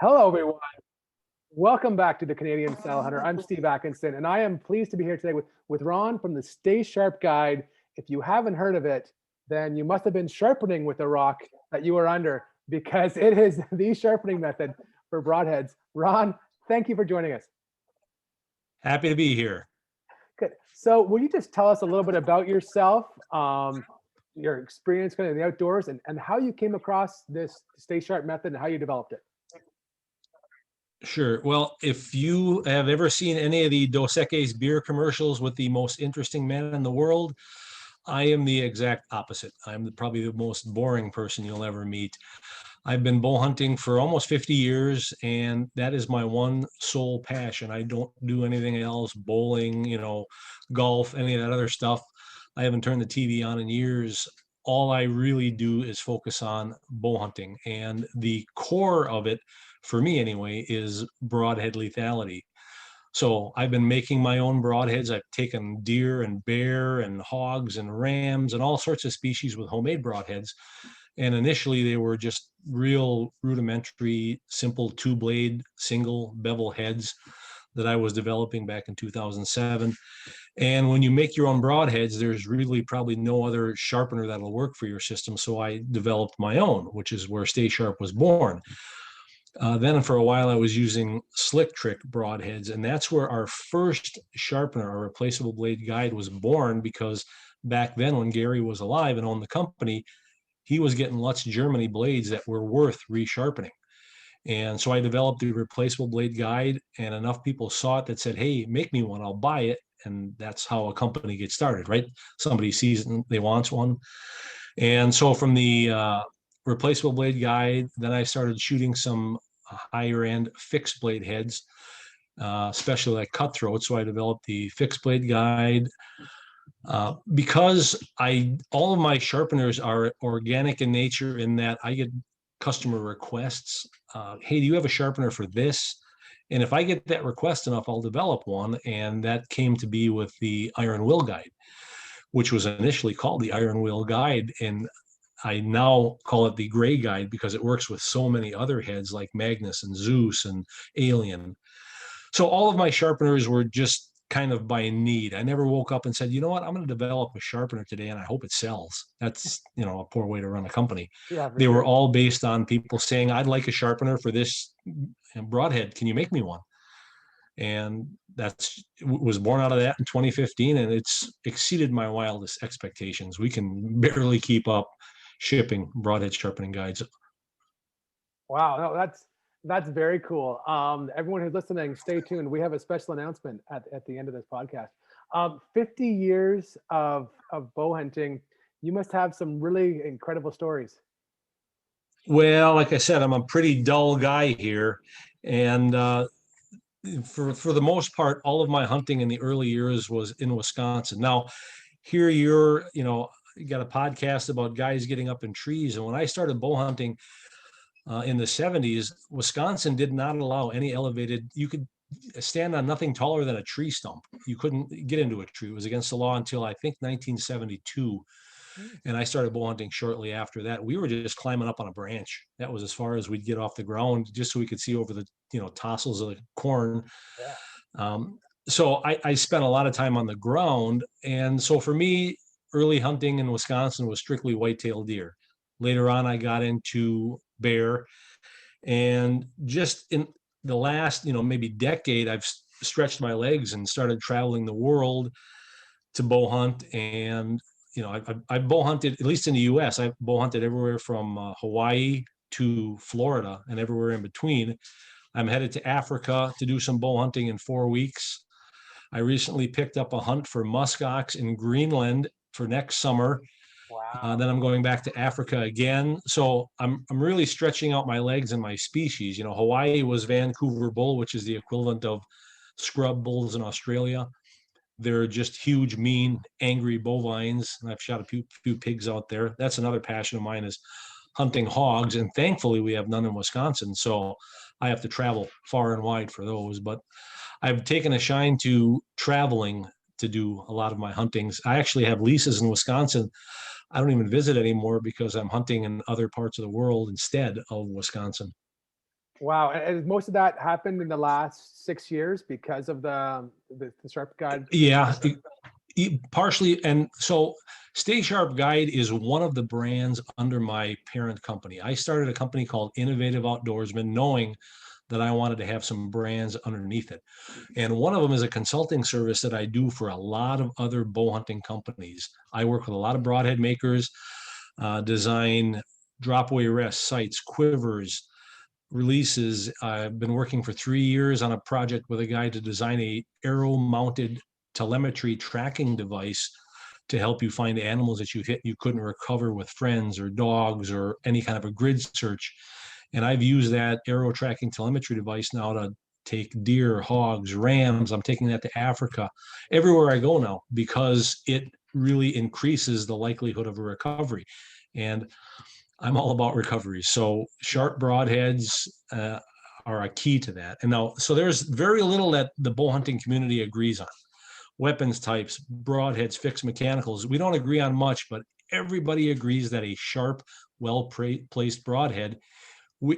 Hello, everyone. Welcome back to the Canadian Style Hunter. I'm Steve Atkinson, and I am pleased to be here today with Ron from the Stay Sharp Guide. If you haven't heard of it, then you must have been sharpening with the rock that you were under, because it is the sharpening method for broadheads. Ron, thank you for joining us. Happy to be here. Good. So will you just tell us a little bit about yourself, your experience kind of in the outdoors, and how you came across this Stay Sharp method and how you developed it? Sure. Well, if you have ever seen any of the Dos Equis beer commercials with the most interesting man in the world, I am the exact opposite. I'm probably the most boring person you'll ever meet. I've been bow hunting for almost 50 years, and that is my one sole passion. I don't do anything else, bowling, golf, any of that other stuff. I haven't turned the TV on in years. All I really do is focus on bow hunting, and the core of it, for me anyway, is broadhead lethality. So I've been making my own broadheads. I've taken deer and bear and hogs and rams and all sorts of species with homemade broadheads. And initially they were just real rudimentary, simple two-blade, single bevel heads that I was developing back in 2007. And when you make your own broadheads, there's really probably no other sharpener that'll work for your system. So I developed my own, which is where Stay Sharp was born. Then for a while I was using Slick Trick broadheads, and that's where our first sharpener, our replaceable blade guide, was born, because back then when Gary was alive and owned the company, he was getting Lutz Germany blades that were worth resharpening. And so I developed the replaceable blade guide, and enough people saw it that said, hey, make me one, I'll buy it. And that's how a company gets started, right? Somebody sees it and they want one. And so from the replaceable blade guide, then I started shooting some higher end fixed blade heads, especially like cutthroat. So I developed the fixed blade guide. Because all of my sharpeners are organic in nature, in that I get customer requests. Hey, do you have a sharpener for this? And if I get that request enough, I'll develop one. And that came to be with the Iron Will Guide, which was initially called the Iron Will Guide. And I now call it the Gray Guide because it works with so many other heads like Magnus and Zeus and Alien. So all of my sharpeners were just kind of by need. I never woke up and said, you know what, I'm going to develop a sharpener today and I hope it sells. That's, a poor way to run a company. Yeah, they were all based on people saying, I'd like a sharpener for this broadhead. Can you make me one? And was born out of that in 2015, and it's exceeded my wildest expectations. We can barely keep up shipping broadhead sharpening guides. Wow, no, that's very cool. Everyone who's listening, stay tuned. We have a special announcement at the end of this podcast. 50 years of bow hunting. You must have some really incredible stories. Well, like I said, I'm a pretty dull guy here, and for the most part, all of my hunting in the early years was in Wisconsin. Now, here you got a podcast about guys getting up in trees, and when I started bow hunting in the 70s, Wisconsin did not allow any elevated. You could stand on nothing taller than a tree stump. You couldn't get into a tree. It was against the law until I think 1972. And I started bow hunting shortly after that. We were just climbing up on a branch. That was as far as we'd get off the ground, just so we could see over the tassels of the corn. Yeah. So I spent a lot of time on the ground. And so for me, early hunting in Wisconsin was strictly white-tailed deer. Later on, I got into bear. And just in the last, maybe decade, I've stretched my legs and started traveling the world to bow hunt. And I've bow hunted, at least in the US, I've bow hunted everywhere from Hawaii to Florida and everywhere in between. I'm headed to Africa to do some bow hunting in 4 weeks. I recently picked up a hunt for muskox in Greenland for next summer. Wow. Then I'm going back to Africa again. So I'm really stretching out my legs and my species. Hawaii was Vancouver bull, which is the equivalent of scrub bulls in Australia. They're just huge, mean, angry bovines. And I've shot a few pigs out there. That's another passion of mine, is hunting hogs. And thankfully, we have none in Wisconsin. So I have to travel far and wide for those. But I've taken a shine to traveling to do a lot of my huntings. I actually have leases in Wisconsin. I don't even visit anymore because I'm hunting in other parts of the world instead of Wisconsin. Wow. And most of that happened in the last 6 years because of the Sharp Guide. Yeah, partially. And so Stay Sharp Guide is one of the brands under my parent company. I started a company called Innovative Outdoorsman, knowing that I wanted to have some brands underneath it. And one of them is a consulting service that I do for a lot of other bow hunting companies. I work with a lot of broadhead makers, design drop-away rest sights, quivers, releases. I've been working for 3 years on a project with a guy to design a arrow-mounted telemetry tracking device to help you find animals that you hit you couldn't recover with friends or dogs or any kind of a grid search. And I've used that arrow tracking telemetry device now to take deer, hogs, rams. I'm taking that to Africa, everywhere I go now, because it really increases the likelihood of a recovery. And I'm all about recovery. So sharp broadheads are a key to that. And now, so there's very little that the bow hunting community agrees on. Weapons types, broadheads, fixed mechanicals. We don't agree on much, but everybody agrees that a sharp, well-placed broadhead,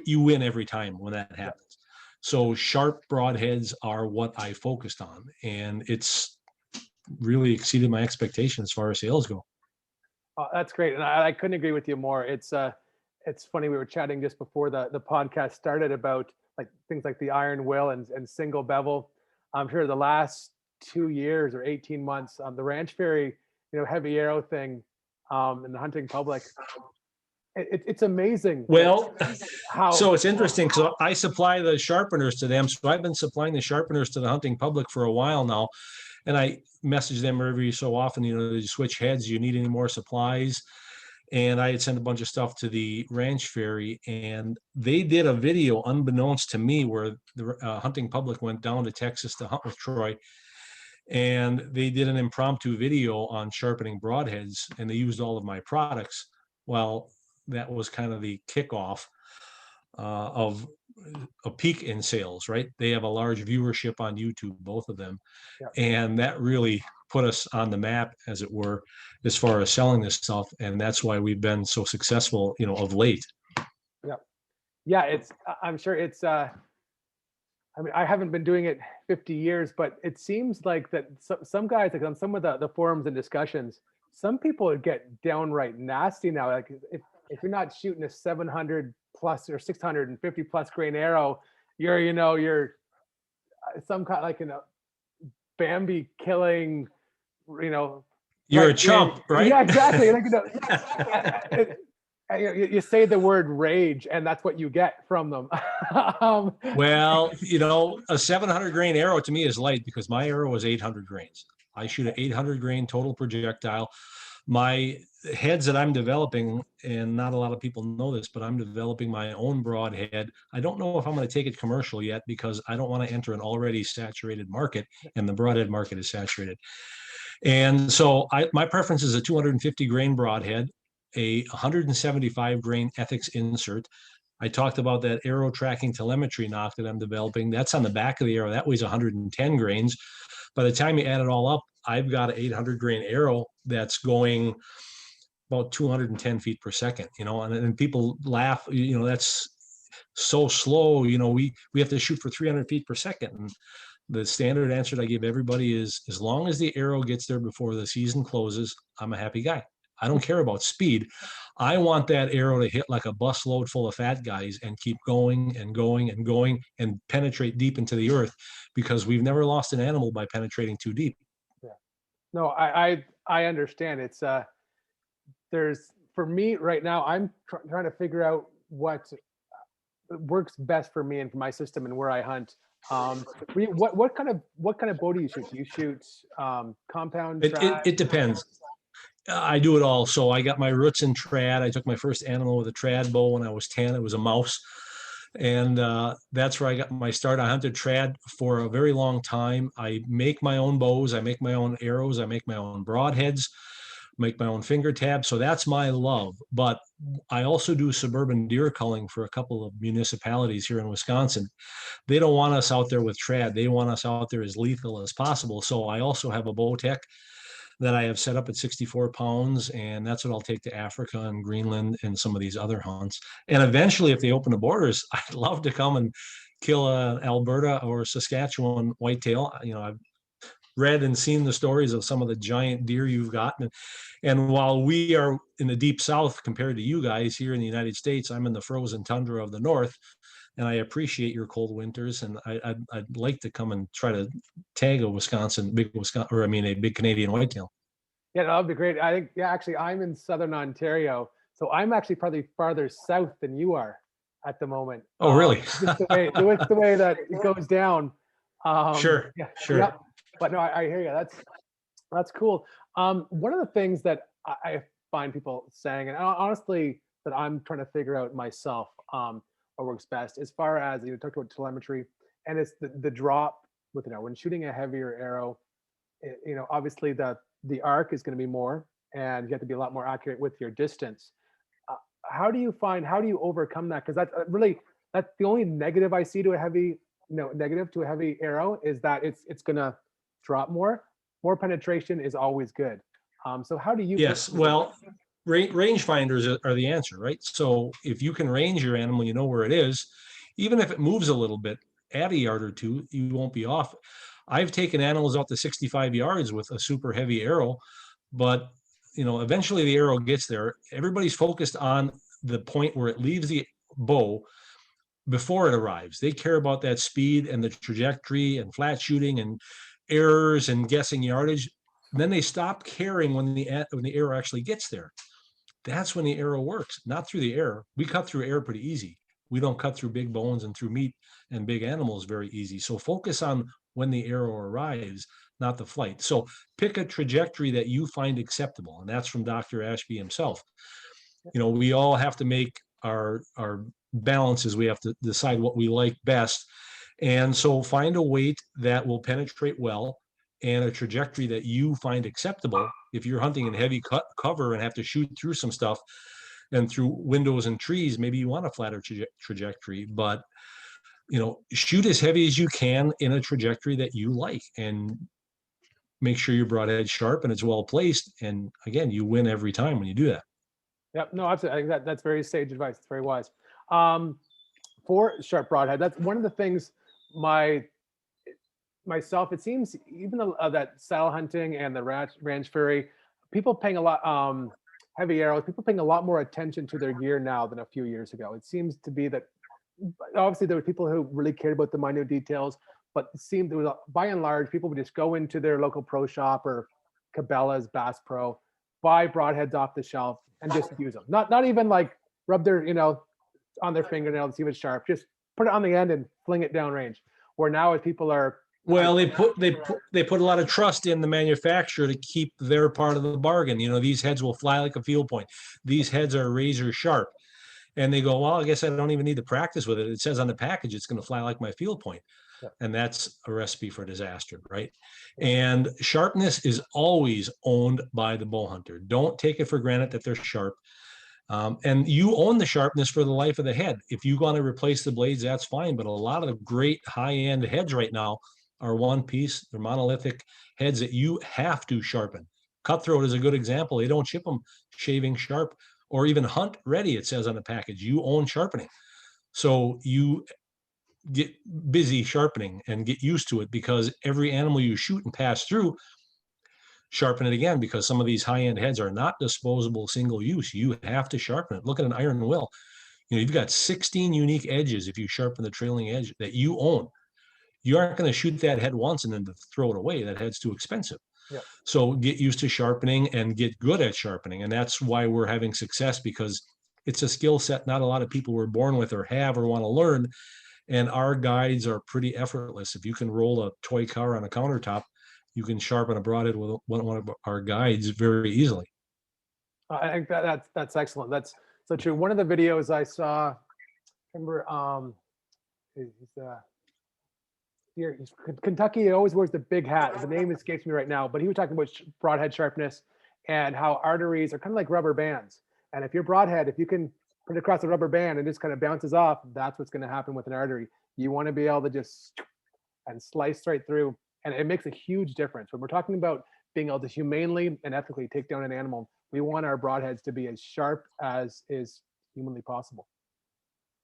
you win every time when that happens. So sharp broadheads are what I focused on, and it's really exceeded my expectations as far as sales go. Oh, that's great. And I couldn't agree with you more. It's funny. We were chatting just before the podcast started about like things like the iron will and single bevel. I'm sure the last 2 years or 18 months, the ranch fairy, heavy arrow thing, in the hunting public, it's amazing. Well, how so it's interesting. So I supply the sharpeners to them. So I've been supplying the sharpeners to the hunting public for a while now. And I message them every so often, to switch heads. You need any more supplies? And I had sent a bunch of stuff to the ranch fairy, and they did a video unbeknownst to me where the hunting public went down to Texas to hunt with Troy. And they did an impromptu video on sharpening broadheads, and they used all of my products. Well, that was kind of the kickoff of a peak in sales, right? They have a large viewership on YouTube, both of them. Yeah. And that really put us on the map, as it were, as far as selling this stuff. And that's why we've been so successful, of late. Yeah, I'm sure it's I mean, I haven't been doing it 50 years, but it seems like that some guys, like on some of the forums and discussions, some people get downright nasty now. Like if you're not shooting a 700 plus or 650 plus grain arrow, you're some kind like Bambi killing, You're a chump, right? Yeah, exactly. Like, you say the word rage, and that's what you get from them. Well, a 700 grain arrow to me is light because my arrow is 800 grains. I shoot an 800 grain total projectile. My heads that I'm developing, and not a lot of people know this, but I'm developing my own broadhead. I don't know if I'm going to take it commercial yet because I don't want to enter an already saturated market, and the broadhead market is saturated. And so my preference is a 250 grain broadhead, a 175 grain ethics insert. I talked about that arrow tracking telemetry knock that I'm developing. That's on the back of the arrow. That weighs 110 grains. By the time you add it all up, I've got an 800 grain arrow that's going about 210 feet per second, and people laugh, that's so slow. We have to shoot for 300 feet per second. And the standard answer that I give everybody is, as long as the arrow gets there before the season closes, I'm a happy guy. I don't care about speed. I want that arrow to hit like a bus load full of fat guys and keep going and going and going and penetrate deep into the earth, because we've never lost an animal by penetrating too deep. Yeah. No, I understand. It's for me right now, I'm trying to figure out what works best for me and for my system and where I hunt. What kind of bow do you shoot? Do you shoot compound? It depends. I do it all. So I got my roots in trad. I took my first animal with a trad bow when I was 10. It was a mouse. And that's where I got my start. I hunted trad for a very long time. I make my own bows. I make my own arrows. I make my own broadheads, make my own finger tabs. So that's my love. But I also do suburban deer culling for a couple of municipalities here in Wisconsin. They don't want us out there with trad. They want us out there as lethal as possible. So I also have a bow tech that I have set up at 64 pounds, and that's what I'll take to Africa and Greenland and some of these other hunts. And eventually, if they open the borders, I'd love to come and kill a Alberta or Saskatchewan whitetail. I've read and seen the stories of some of the giant deer you've gotten. And while we are in the deep south compared to you guys here in the United States, I'm in the frozen tundra of the north, and I appreciate your cold winters. And I'd like to come and try to tag a big Canadian whitetail. Yeah, that would be great. I think, yeah, actually, I'm in Southern Ontario, so I'm actually probably farther south than you are at the moment. Oh, really? Just the way that it goes down. Sure, Yeah, sure. yeah. But no, I hear you. That's cool. One of the things that I find people saying, and honestly, that I'm trying to figure out myself, what works best, as far as you talked about telemetry, and it's the drop with when shooting a heavier arrow. Obviously the arc is going to be more, and you have to be a lot more accurate with your distance. How do you overcome that? Because that's the only negative I see to a heavy, negative to a heavy arrow, is that it's going to drop more. More penetration is always good. So how do you? Yes, well, range finders are the answer, right? So if you can range your animal, you know where it is. Even if it moves a little bit, add a yard or two, you won't be off. I've taken animals out to 65 yards with a super heavy arrow, but eventually the arrow gets there. Everybody's focused on the point where it leaves the bow before it arrives. They care about that speed and the trajectory and flat shooting and errors and guessing yardage. And then they stop caring when the arrow actually gets there. That's when the arrow works, not through the air. We cut through air pretty easy. We don't cut through big bones and through meat and big animals very easy. So focus on when the arrow arrives, not the flight. So pick a trajectory that you find acceptable. And that's from Dr. Ashby himself. We all have to make our balances. We have to decide what we like best. And so find a weight that will penetrate well and a trajectory that you find acceptable. If you're hunting in heavy cover and have to shoot through some stuff and through windows and trees, maybe you want a flatter trajectory, but shoot as heavy as you can in a trajectory that you like, and make sure your broadhead sharp and it's well placed. And again, you win every time when you do that. Yep. No, absolutely. I think that's very sage advice. It's very wise. For sharp broadhead, that's one of the things myself, it seems, even that saddle hunting and the ranch furry, people paying a lot, heavy arrows, people paying a lot more attention to their gear now than a few years ago. It seems to be that obviously there were people who really cared about the minute details, but it seemed there was by and large, people would just go into their local pro shop or Cabela's, Bass Pro, buy broadheads off the shelf and just use them. Not even like rub their, on their fingernail to see if it's sharp. Just put it on the end and fling it downrange. Where now, as people are, well, they put a lot of trust in the manufacturer to keep their part of the bargain. These heads will fly like a field point. These heads are razor sharp. And they go, well, I guess I don't even need to practice with it. It says on the package, it's going to fly like my field point. Yeah. And that's a recipe for disaster, right? Yeah. And sharpness is always owned by the bow hunter. Don't take it for granted that they're sharp. And you own the sharpness for the life of the head. If you want to replace the blades, that's fine. But a lot of the great high-end heads right now are one piece. They're monolithic heads that you have to sharpen. Cutthroat is a good example. They don't ship them shaving sharp or even hunt ready, it says on the package. You own sharpening. So you get busy sharpening and get used to it, because every animal you shoot and pass through, sharpen it again, because some of these high-end heads are not disposable, single use. You have to sharpen it. Look at an iron will. You've got 16 unique edges if you sharpen the trailing edge that you own. You aren't going to shoot that head once and then throw it away. That head's too expensive. Yeah. So get used to sharpening and get good at sharpening. And that's why we're having success, because it's a skill set not a lot of people were born with or have or want to learn. And our guides are pretty effortless. If you can roll a toy car on a countertop, you can sharpen a broadhead with one of our guides very easily. I think that's excellent. That's so true. One of the videos I saw, remember, he's Kentucky. He always wears the big hat. The name escapes me right now, but he was talking about broadhead sharpness and how arteries are kind of like rubber bands. And if your broadhead, if you can put it across a rubber band and just kind of bounces off, that's what's going to happen with an artery. You want to be able to just and slice right through, and it makes a huge difference when we're talking about being able to humanely and ethically take down an animal, we want our broadheads to be as sharp as is humanly possible.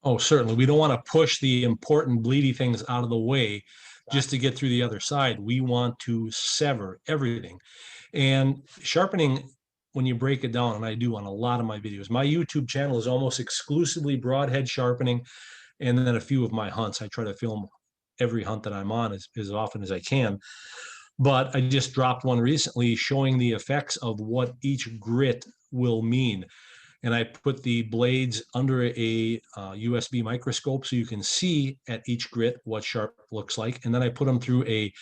Oh, certainly. We don't want to push the important bleedy things out of the way just to get through the other side. We want to sever everything. And sharpening, when you break it down, and I do on a lot of my videos, my YouTube channel is almost exclusively broadhead sharpening, and then a few of my hunts. I try to film every hunt that I'm on as often as I can. But I just dropped one recently showing the effects of what each grit will mean. And I put the blades under a USB microscope so you can see at each grit what sharp looks like. And then I put them through a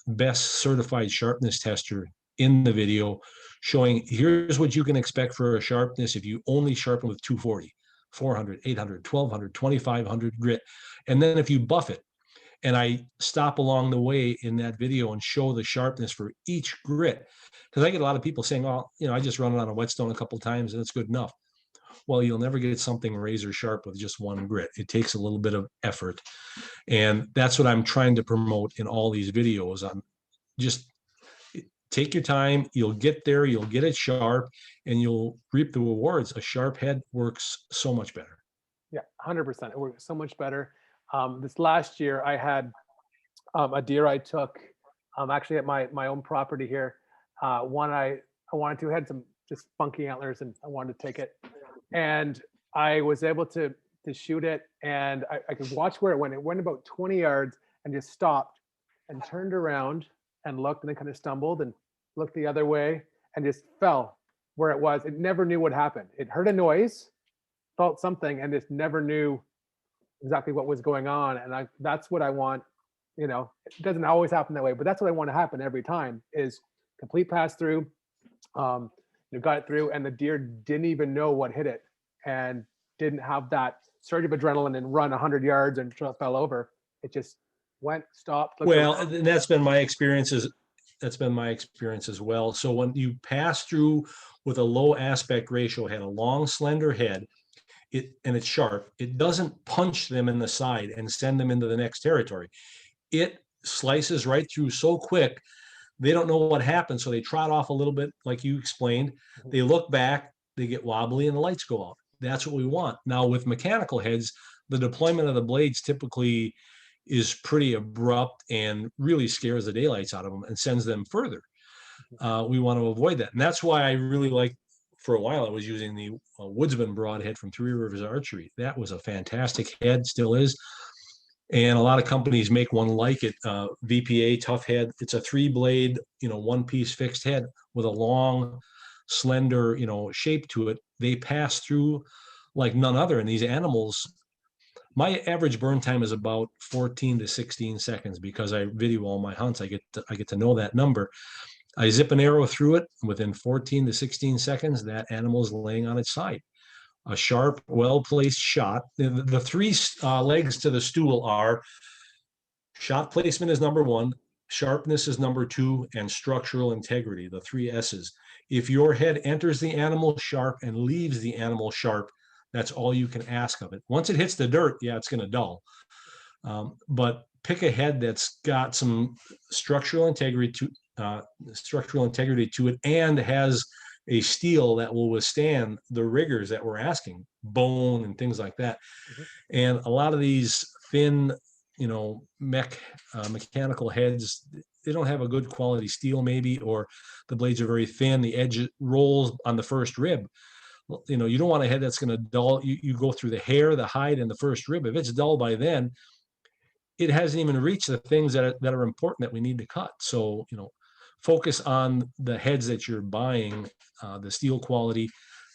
best certified sharpness tester in the video, showing here's what you can expect for a sharpness if you only sharpen with 240, 400, 800, 1200, 2500 grit. And then if you buff it, and I stop along the way in that video and show the sharpness for each grit. Because I get a lot of people saying, well, I just run it on a whetstone a couple of times and it's good enough. Well, you'll never get something razor sharp with just one grit. It takes a little bit of effort. And that's what I'm trying to promote in all these videos. I'm just take your time, you'll get there, you'll get it sharp, and you'll reap the rewards. A sharp head works so much better. Yeah, 100%. It works so much better. This last year, I had a deer I took actually at my own property here. One I wanted to had some just funky antlers, and I wanted to take it. And I was able to shoot it, and I could watch where it went. It went about 20 yards and just stopped and turned around and looked, and then kind of stumbled and looked the other way and just fell where it was. It never knew what happened. It heard a noise, felt something, and just never knew exactly what was going on. And that's what I want. It doesn't always happen that way, but that's what I want to happen every time is complete pass through. Got it through, and the deer didn't even know what hit it and didn't have that surge of adrenaline and run 100 yards and fell over. It just went, stopped. Well, and that's been my experiences. That's been my experience as well. So when you pass through with a low aspect ratio head, a long, slender head, and it's sharp, it doesn't punch them in the side and send them into the next territory. It slices right through so quick, they don't know what happened. So they trot off a little bit, like you explained. They look back, they get wobbly, and the lights go out. That's what we want. Now, with mechanical heads, the deployment of the blades typically is pretty abrupt and really scares the daylights out of them and sends them further. We want to avoid that. And that's why I really like, for a while, I was using the Woodsman Broadhead from Three Rivers Archery. That was a fantastic head, still is. And a lot of companies make one like it, VPA Tough Head. It's a 3-blade, one-piece fixed head with a long, slender, shape to it. They pass through like none other. And these animals, my average burn time is about 14 to 16 seconds because I video all my hunts. I get to know that number. I zip an arrow through it. Within 14 to 16 seconds, that animal is laying on its side. A sharp, well-placed shot. The three legs to the stool are shot placement is number 1, sharpness is number 2, and structural integrity, the 3 S's. If your head enters the animal sharp and leaves the animal sharp, that's all you can ask of it. Once it hits the dirt, yeah, it's going to dull. But pick a head that's got some structural integrity to it and has a steel that will withstand the rigors that we're asking, bone and things like that. And a lot of these thin, mechanical heads, they don't have a good quality steel maybe, or the blades are very thin. The edge rolls on the first rib. You don't want a head that's going to dull. You go through the hair, the hide, and the first rib. If it's dull by then, it hasn't even reached the things that are important that we need to cut. So, focus on the heads that you're buying, the steel quality,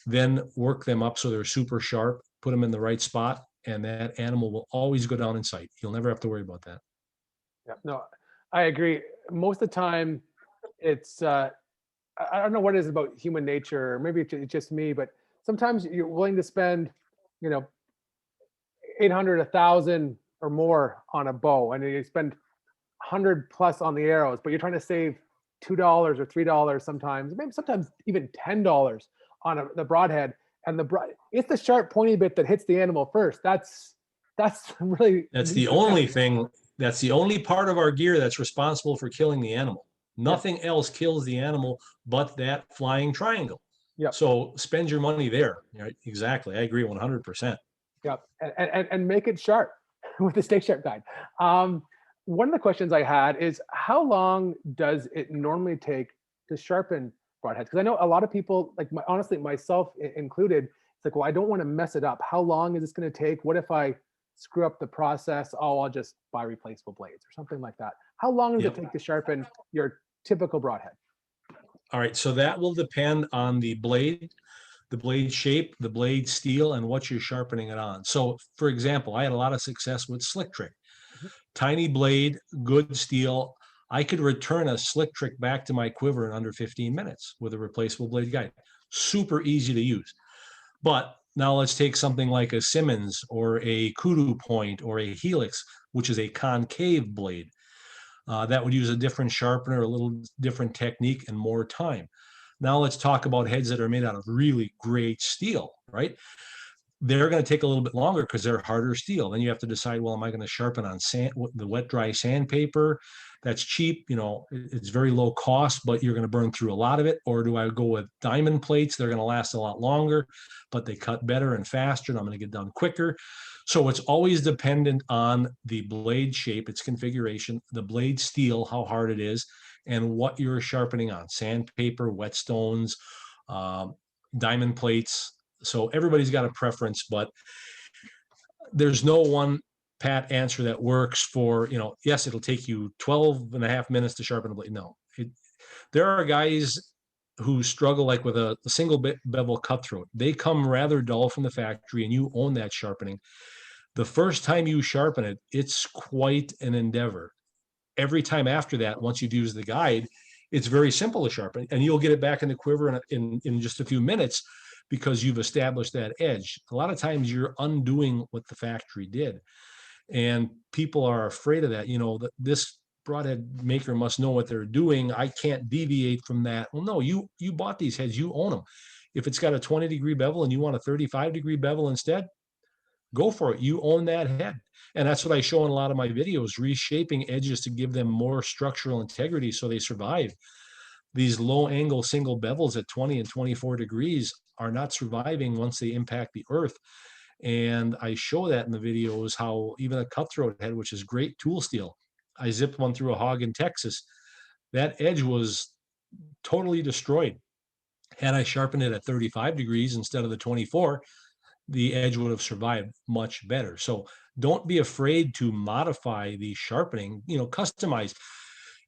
then work them up so they're super sharp, put them in the right spot, and that animal will always go down in sight. You'll never have to worry about that. Yeah, no, I agree. Most of the time, it's, I don't know what it is about human nature, or maybe it's just me, but sometimes you're willing to spend, 800, 1,000 or more on a bow, and you spend 100 plus on the arrows, but you're trying to save $2 or $3 sometimes, maybe sometimes even $10 on the broadhead. And it's the sharp pointy bit that hits the animal first. That's really, that's the only thing. That's the only part of our gear that's responsible for killing the animal. Nothing else kills the animal but that flying triangle. Yep. So spend your money there. Right? Exactly. I agree 100%. Yep. And make it sharp with the Stay Sharp guide. One of the questions I had is, how long does it normally take to sharpen broadheads? Because I know a lot of people, like honestly, myself included, it's like, well, I don't want to mess it up. How long is this going to take? What if I screw up the process? Oh, I'll just buy replaceable blades or something like that. How long does Yep. it take to sharpen your typical broadhead? All right. So that will depend on the blade shape, the blade steel, and what you're sharpening it on. So, for example, I had a lot of success with slick trick. Mhm. Tiny blade, good steel. I could return a slick trick back to my quiver in under 15 minutes with a replaceable blade guide. Super easy to use. But now let's take something like a Simmons or a kudu point or a helix, which is a concave blade. That would use a different sharpener, a little different technique, and more time. Now let's talk about heads that are made out of really great steel, right? They're going to take a little bit longer because they're harder steel. Then you have to decide, well, am I going to sharpen on the wet dry sandpaper? That's cheap, it's very low cost, but you're going to burn through a lot of it. Or do I go with diamond plates? They're going to last a lot longer, but they cut better and faster, and I'm going to get done quicker. So it's always dependent on the blade shape, its configuration, the blade steel, how hard it is, and what you're sharpening on: sandpaper, whetstones, diamond plates. So everybody's got a preference, but there's no one pat answer that works for, yes, it'll take you 12 and a half minutes to sharpen a blade. No, there are guys who struggle like with a single bevel cutthroat. They come rather dull from the factory, and you own that sharpening. The first time you sharpen it, it's quite an endeavor. Every time after that, once you've used the guide, it's very simple to sharpen, and you'll get it back in the quiver in just a few minutes because you've established that edge. A lot of times you're undoing what the factory did, and people are afraid of that. That this broadhead maker must know what they're doing. I can't deviate from that. Well, no, you bought these heads, you own them. If it's got a 20-degree bevel and you want a 35-degree bevel instead, go for it. You own that head. And that's what I show in a lot of my videos: reshaping edges to give them more structural integrity so they survive. These low angle single bevels at 20 and 24 degrees are not surviving once they impact the earth. And I show that in the videos, how even a cutthroat head, which is great tool steel, I zipped one through a hog in Texas. That edge was totally destroyed. Had I sharpened it at 35 degrees instead of the 24, the edge would have survived much better. So don't be afraid to modify the sharpening, customize.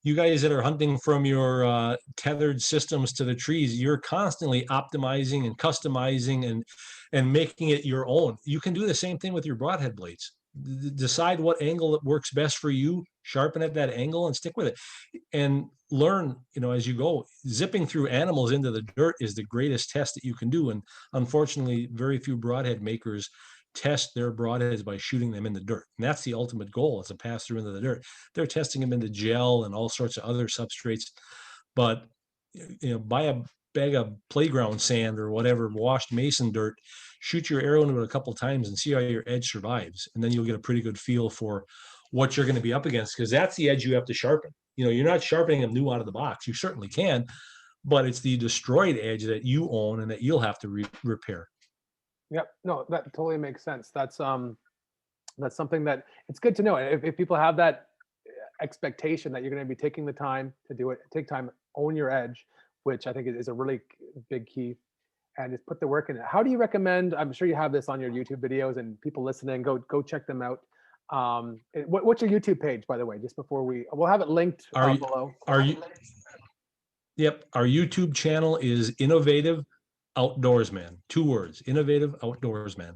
You guys that are hunting from your tethered systems to the trees, you're constantly optimizing and customizing and making it your own. You can do the same thing with your broadhead blades. Decide what angle that works best for you, sharpen at that angle, and stick with it. And learn, as you go. Zipping through animals into the dirt is the greatest test that you can do. And unfortunately, very few broadhead makers test their broadheads by shooting them in the dirt. And that's the ultimate goal, is to pass through into the dirt. They're testing them into gel and all sorts of other substrates. But, buy a bag of playground sand or whatever, washed mason dirt, shoot your arrow into it a couple times and see how your edge survives. And then you'll get a pretty good feel for what you're going to be up against, because that's the edge you have to sharpen. You're not sharpening them new out of the box. You certainly can, but it's the destroyed edge that you own and that you'll have to repair. Yep. No, that totally makes sense. That's something that it's good to know. If people have that expectation that you're going to be taking the time to do it, take time, own your edge, which I think is a really big key, and just put the work in it. How do you recommend? I'm sure you have this on your YouTube videos, and people listening, go check them out. What's your YouTube page, by the way? Just before we'll have it linked below. Yep, our YouTube channel is Innovative Outdoorsman. 2 words: Innovative Outdoorsman.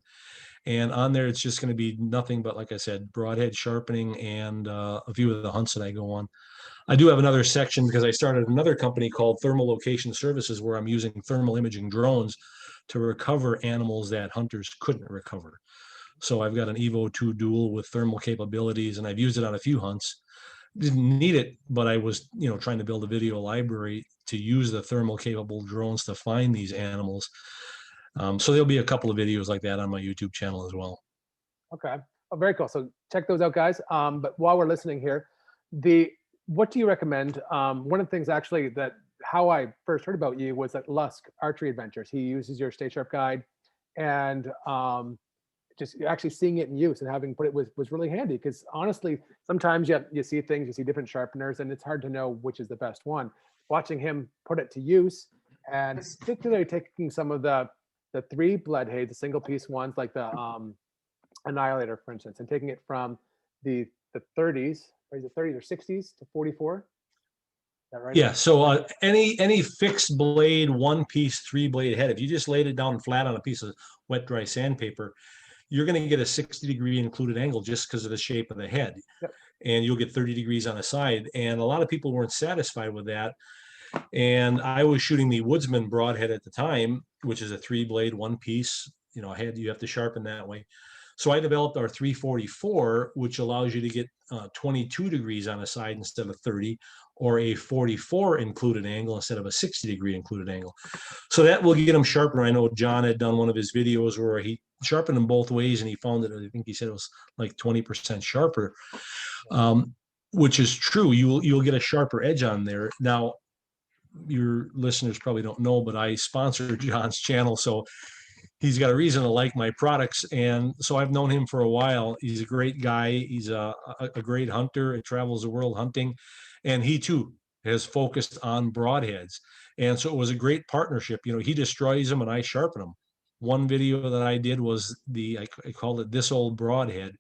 And on there, it's just going to be nothing but, like I said, broadhead sharpening and a few of the hunts that I go on. I do have another section because I started another company called Thermal Location Services, where I'm using thermal imaging drones to recover animals that hunters couldn't recover. So I've got an Evo 2 Dual with thermal capabilities, and I've used it on a few hunts. Didn't need it, but I was, trying to build a video library to use the thermal capable drones to find these animals. So there'll be a couple of videos like that on my YouTube channel as well. Okay. Oh, very cool. So check those out, guys. But while we're listening here, the what do you recommend? One of the things actually that how I first heard about you was at Lusk Archery Adventures. He uses your Stay Sharp guide, and just actually seeing it in use and having put it was really handy, because honestly, sometimes you see things, you see different sharpeners, and it's hard to know which is the best one. Watching him put it to use, and particularly taking some of the 3 Broadheads, the single piece ones like the Annihilator, for instance, and taking it from the 30s, or is it 30s or 60s to 44? Is that right? Yeah. So any fixed blade, one piece, 3-blade head, if you just laid it down flat on a piece of wet dry sandpaper, you're going to get a 60-degree included angle just because of the shape of the head. Yep. And you'll get 30 degrees on the side. And a lot of people weren't satisfied with that. And I was shooting the Woodsman Broadhead at the time, which is a 3-blade, one piece, head you have to sharpen that way. So I developed our 344, which allows you to get 22 degrees on a side instead of 30, or a 44 included angle instead of a 60-degree included angle. So that will get them sharper. I know John had done one of his videos where he sharpened them both ways, and he found that, I think he said it was like 20% sharper, which is true. You'll get a sharper edge on there. Now, your listeners probably don't know, but I sponsor John's channel, so he's got a reason to like my products. And so I've known him for a while. He's a great guy. He's a great hunter. He travels the world hunting. And he too has focused on broadheads. And so it was a great partnership. He destroys them and I sharpen them. One video that I did was I called it This Old Broadhead.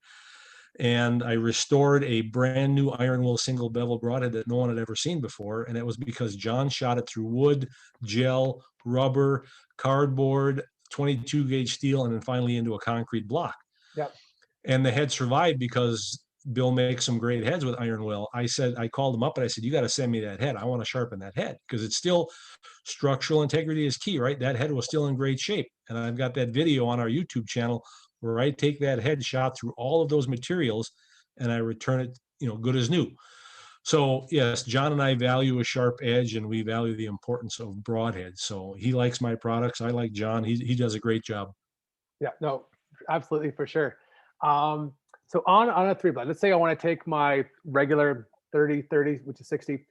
And I restored a brand new iron will single bevel broadhead that no one had ever seen before. And it was because John shot it through wood, gel, rubber, cardboard, 22 gauge steel, and then finally into a concrete block. Yep. And the head survived because Bill makes some great heads with iron will. I called him up and I said, you got to send me that head. I want to sharpen that head, because it's still, structural integrity is key, right? That head was still in great shape. And I've got that video on our YouTube channel where I take that head shot through all of those materials and I return it, good as new. So yes, John and I value a sharp edge, and we value the importance of broadheads. So he likes my products. I like John. He does a great job. Yeah, no, absolutely, for sure. So on a 3-blade, let's say I want to take my regular 30, which is 60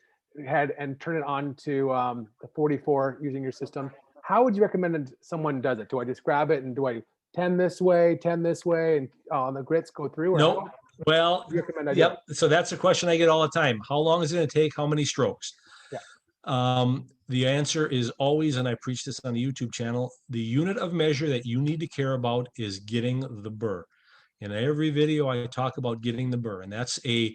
head, and turn it on to the 44 using your system. How would you recommend someone does it? Do I just grab it and do I 10 this way, and on the grits go through? Or no. Well, yep. So that's a question I get all the time. How long is it going to take? How many strokes? Yeah. The answer is always, and I preach this on the YouTube channel, the unit of measure that you need to care about is getting the burr. In every video, I talk about getting the burr, and that's a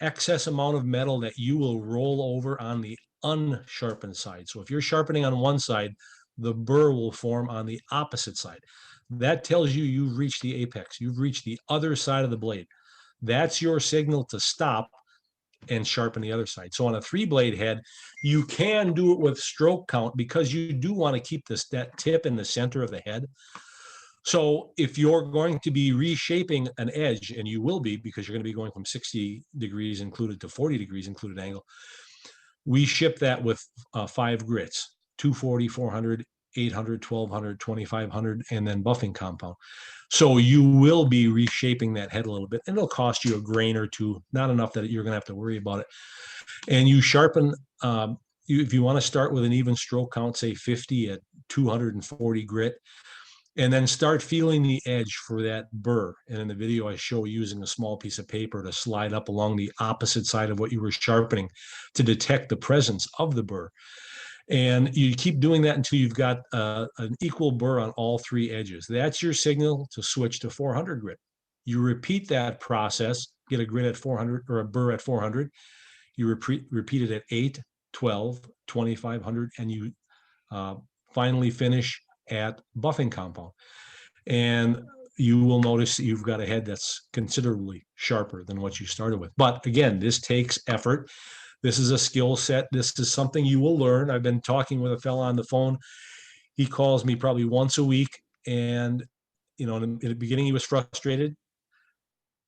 excess amount of metal that you will roll over on the unsharpened side. So if you're sharpening on one side, the burr will form on the opposite side. That tells you you've reached the apex. You've reached the other side of the blade. That's your signal to stop and sharpen the other side. So on a 3-blade head, you can do it with stroke count, because you do want to keep that tip in the center of the head. So if you're going to be reshaping an edge, and you will be, because you're going to be going from 60 degrees included to 40 degrees included angle, we ship that with 5 grits, 240, 400, 800, 1200, 2500, and then buffing compound. So you will be reshaping that head a little bit, and it'll cost you a grain or two, not enough that you're going to have to worry about it. And you sharpen, if you want to start with an even stroke count, say 50 at 240 grit, and then start feeling the edge for that burr. And in the video, I show using a small piece of paper to slide up along the opposite side of what you were sharpening to detect the presence of the burr. And you keep doing that until you've got an equal burr on all 3 edges. That's your signal to switch to 400 grit. You repeat that process, get a grit at 400 or a burr at 400. You repeat it at 8, 12, 2500, and you finally finish at buffing compound. And you will notice you've got a head that's considerably sharper than what you started with. But again, this takes effort. This is a skill set. This is something you will learn. I've been talking with a fella on the phone. He calls me probably once a week. And, in the beginning, he was frustrated.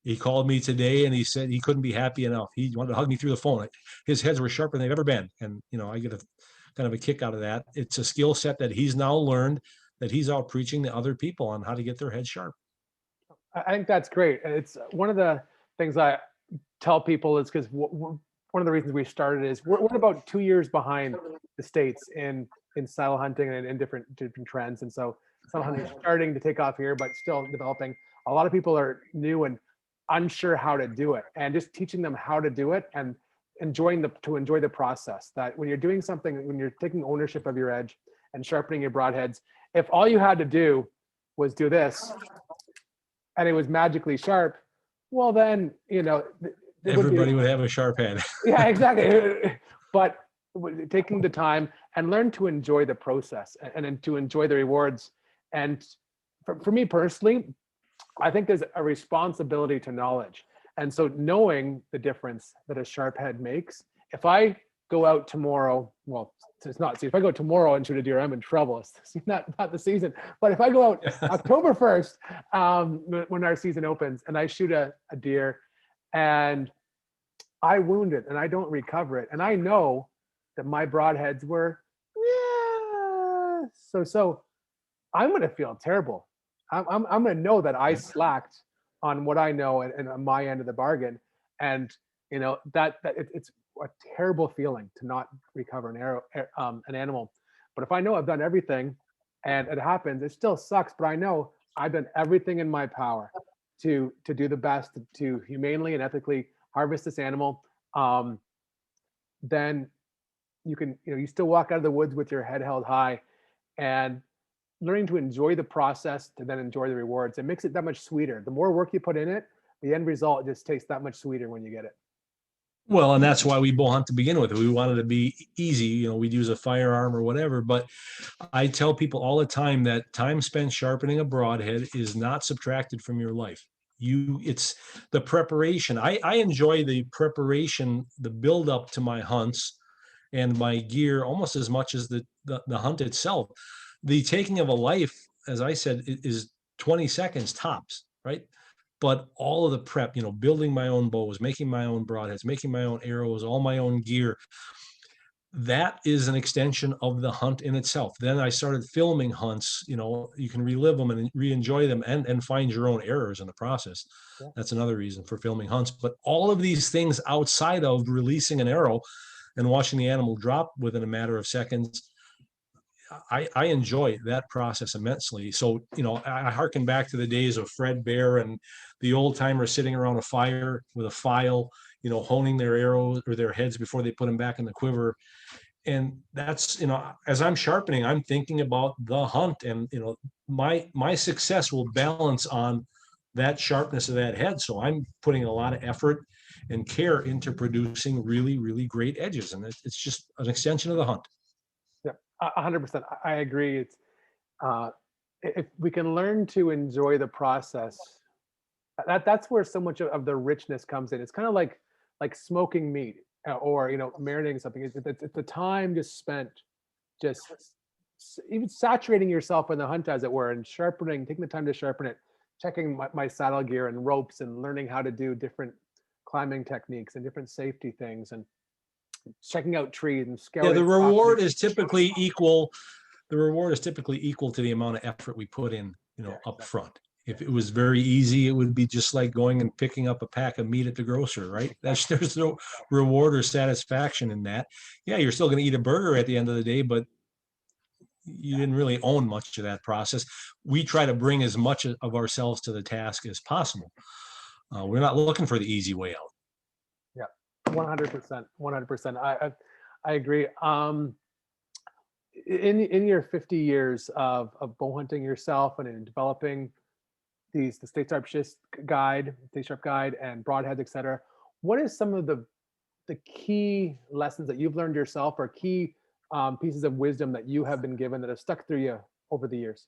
He called me today and he said he couldn't be happy enough. He wanted to hug me through the phone. His heads were sharper than they've ever been. And, I get a kind of a kick out of that. It's a skill set that he's now learned, that he's out preaching to other people on how to get their head sharp. I think that's great. And it's one of the things I tell people is because one of the reasons we started is we're about 2 years behind the States in saddle hunting and in different trends. And so saddle hunting is starting to take off here, but still developing. A lot of people are new and unsure how to do it, and just teaching them how to do it and enjoy the process. That when you're doing something, when you're taking ownership of your edge and sharpening your broadheads, if all you had to do was do this and it was magically sharp, well then, Everybody would have a sharp head. yeah, exactly. But taking the time and learn to enjoy the process and to enjoy the rewards. And for me personally, I think there's a responsibility to knowledge. And so knowing the difference that a sharp head makes, if I go out tomorrow, well, it's not, see, if I go tomorrow and shoot a deer, I'm in trouble. It's not the season. But if I go out October 1st, when our season opens, and I shoot a deer and I wound it and I don't recover it, and I know that my broadheads were, yeah, so I'm going to feel terrible. I'm going to know that I slacked on what I know and on my end of the bargain. And, it's a terrible feeling to not recover an animal. But if I know I've done everything and it happens, it still sucks, but I know I've done everything in my power to do the best, to humanely and ethically harvest this animal. Then you can, you still walk out of the woods with your head held high, and learning to enjoy the process to then enjoy the rewards. It makes it that much sweeter. The more work you put in it, the end result just tastes that much sweeter when you get it. Well, and that's why we bow hunt to begin with. We wanted to be easy. We'd use a firearm or whatever. But I tell people all the time that time spent sharpening a broadhead is not subtracted from your life. It's the preparation. I enjoy the preparation, the build up to my hunts and my gear almost as much as the hunt itself. The taking of a life, as I said, is 20 seconds tops, right? But all of the prep, building my own bows, making my own broadheads, making my own arrows, all my own gear, that is an extension of the hunt in itself. Then I started filming hunts. You can relive them and re-enjoy them and find your own errors in the process. Yeah. That's another reason for filming hunts. But all of these things outside of releasing an arrow and watching the animal drop within a matter of seconds, I enjoy that process immensely. So, I harken back to the days of Fred Bear and the old timers sitting around a fire with a file, honing their arrows or their heads before they put them back in the quiver. And that's, as I'm sharpening, I'm thinking about the hunt, and, my success will balance on that sharpness of that head. So I'm putting a lot of effort and care into producing really, really great edges. And it's just an extension of the hunt. 100%. I agree. It's if we can learn to enjoy the process, that's where so much of the richness comes in. It's kind of like smoking meat or marinating something. It's the time just spent just even saturating yourself in the hunt, as it were, and sharpening, taking the time to sharpen it, checking my saddle gear and ropes, and learning how to do different climbing techniques and different safety things, and checking out trees and scouting. Yeah, the reward is typically equal. The reward is typically equal to the amount of effort we put in, up front. If it was very easy, it would be just like going and picking up a pack of meat at the grocer, right? There's no reward or satisfaction in that. Yeah, you're still going to eat a burger at the end of the day, but you didn't really own much of that process. We try to bring as much of ourselves to the task as possible. We're not looking for the easy way out. 100%. 100%. I agree. In your 50 years of bow hunting yourself and in developing the State Sharp Guide, State Sharp Guide, and Broadheads, etc., what is some of the key lessons that you've learned yourself, or key pieces of wisdom that you have been given that have stuck through you over the years?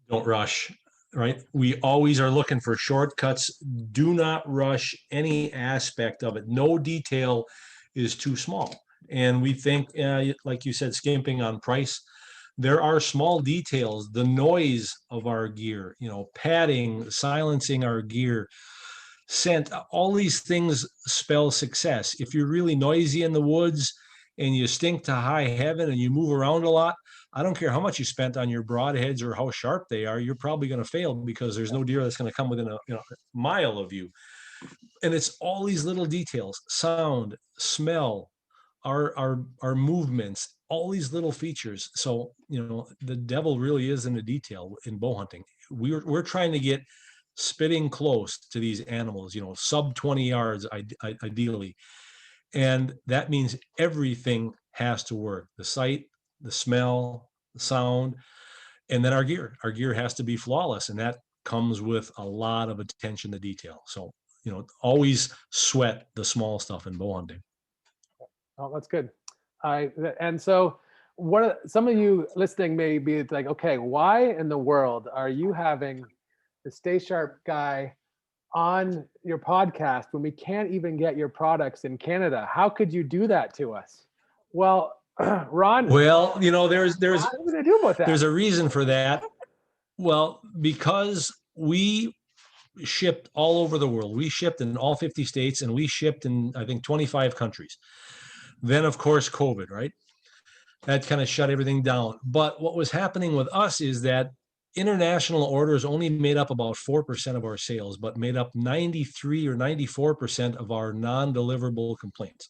Don't rush. Right? We always are looking for shortcuts. Do not rush any aspect of it. No detail is too small. And we think, like you said, skimping on price. There are small details, the noise of our gear, padding, silencing our gear, scent, all these things spell success. If you're really noisy in the woods and you stink to high heaven and you move around a lot, I don't care how much you spent on your broadheads or how sharp they are, you're probably going to fail, because there's no deer that's going to come within a mile of you. and it's all these little details: sound, smell, our movements, all these little features. So, the devil really is in the detail in bow hunting. We're trying to get spitting close to these animals, sub 20 yards ideally. And that means everything has to work: the sight, the smell, the sound, and then our gear has to be flawless. And that comes with a lot of attention to detail. So, always sweat the small stuff in bow hunting. Oh, that's good. And so some of you listening may be like, okay, why in the world are you having the Stay Sharp guy on your podcast when we can't even get your products in Canada? How could you do that to us? Well, Ron, Well, there's what are we gonna do about that? a reason for that. Well, because we shipped all over the world. We shipped in all 50 states, and we shipped in, I think, 25 countries. Then, of course, COVID, right? That kind of shut everything down. But what was happening with us is that international orders only made up about 4% of our sales, but made up 93 or 94% of our non-deliverable complaints.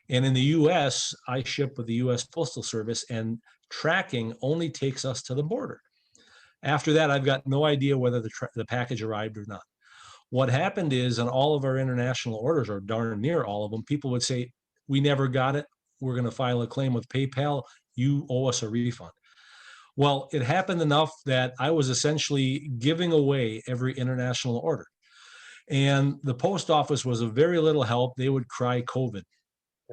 And in the US, I ship with the US Postal Service, and tracking only takes us to the border. After that, I've got no idea whether the package arrived or not. What happened is, on all of our international orders, or darn near all of them, people would say, "We never got it. We're going to file a claim with PayPal. You owe us a refund." Well, it happened enough that I was essentially giving away every international order. And the post office was of very little help. They would cry, "COVID.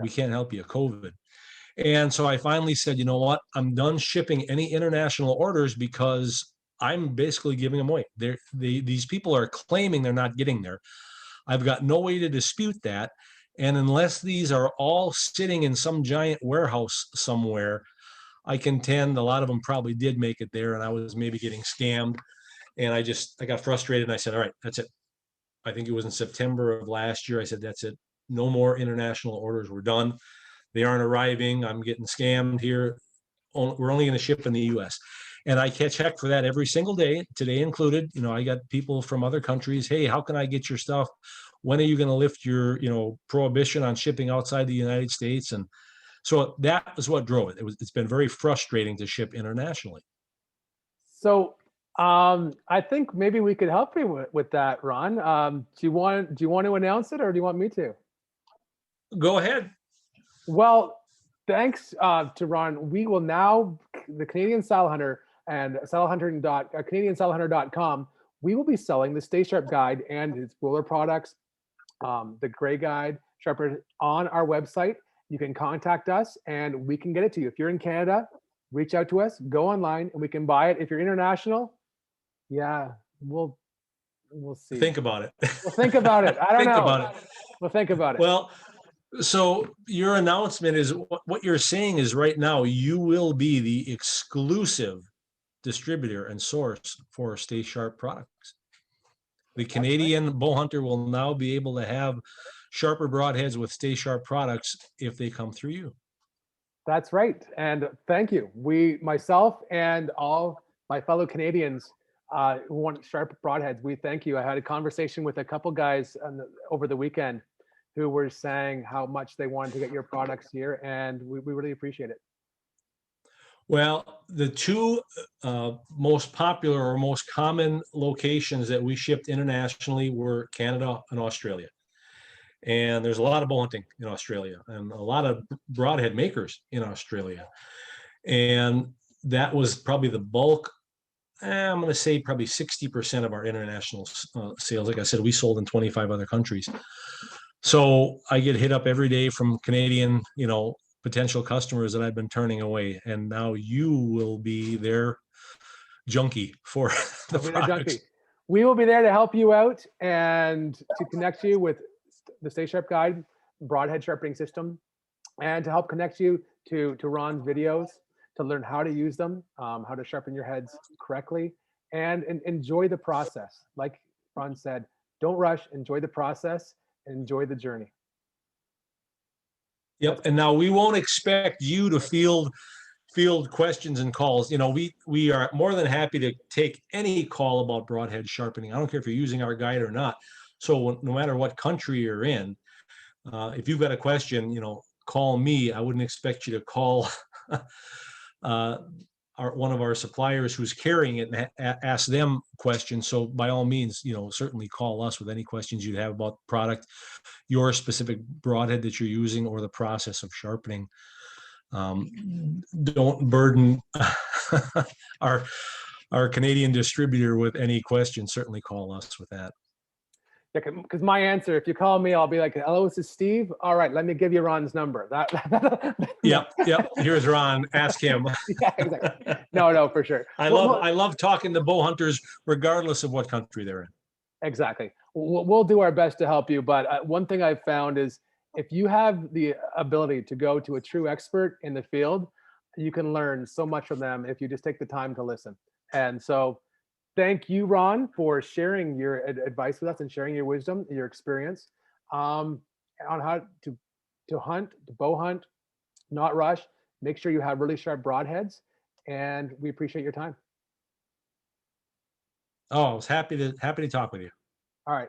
We can't help you, COVID." And so I finally said, you know what? I'm done shipping any international orders, because I'm basically giving them away. These people are claiming they're not getting there. I've got no way to dispute that. And unless these are all sitting in some giant warehouse somewhere, I contend a lot of them probably did make it there, and I was maybe getting scammed. And I got frustrated, and I said, all right, that's it. I think it was in September of last year. I said, that's it. No more international orders. We're done. They aren't arriving. I'm getting scammed here. We're only going to ship in the US. And I check for that every single day, today included. I got people from other countries. Hey, how can I get your stuff? When are you going to lift your, prohibition on shipping outside the United States? And so that was what drove it. It's been very frustrating to ship internationally. So I think maybe we could help you with that, Ron. Do you want to announce it, or do you want me to? Go ahead. Well, thanks to Ron. We will now, the Canadian Saddle Hunter and CanadianSaddleHunter.com, we will be selling the Stay Sharp Guide and its roller products, the Gray Guide, Sharper, on our website. You can contact us and we can get it to you. If you're in Canada, reach out to us, go online, and we can buy it. If you're international, yeah, we'll see. Think about it. We'll think about it. I don't know. Think about it. We'll think about it. Well, so your announcement is, what you're saying is, right now you will be the exclusive distributor and source for Stay Sharp products. The Canadian bow hunter will now be able to have sharper broadheads with Stay Sharp products if they come through you. That's right. And thank you. Myself and all my fellow Canadians who want sharp broadheads, we thank you. I had a conversation with a couple guys over the weekend who were saying how much they wanted to get your products here, and we really appreciate it. Well, the two most popular or most common locations that we shipped internationally were Canada and Australia. And there's a lot of bow hunting in Australia, and a lot of broadhead makers in Australia. And that was probably the bulk. I'm going to say probably 60% of our international sales. Like I said, we sold in 25 other countries. So I get hit up every day from Canadian, potential customers that I've been turning away. And now you will be their junkie for the products. We will be there to help you out and to connect you with the Stay Sharp Guide, Broadhead sharpening system, and to help connect you to Ron's videos, to learn how to use them, how to sharpen your heads correctly, and enjoy the process. Like Ron said, don't rush, enjoy the process, enjoy the journey. Yep. And now we won't expect you to field questions and calls. We are more than happy to take any call about broadhead sharpening. I don't care if you're using our guide or not. So no matter what country you're in, if you've got a question, call me. I wouldn't expect you to call one of our suppliers who's carrying it and ask them questions. So by all means, certainly call us with any questions you have about the product, your specific broadhead that you're using, or the process of sharpening. Don't burden our Canadian distributor with any questions. Certainly call us with that. Yeah, because my answer, if you call me, I'll be like, hello, this is Steve. All right, let me give you Ron's number. Yep. Here's Ron. Ask him. Yeah, exactly. No, for sure. I love talking to bow hunters, regardless of what country they're in. Exactly. We'll do our best to help you. But one thing I've found is if you have the ability to go to a true expert in the field, you can learn so much from them if you just take the time to listen. And so thank you, Ron, for sharing your advice with us and sharing your wisdom, your experience on how to hunt, to bow hunt, not rush. Make sure you have really sharp broadheads, and we appreciate your time. Oh, I was happy to talk with you. All right.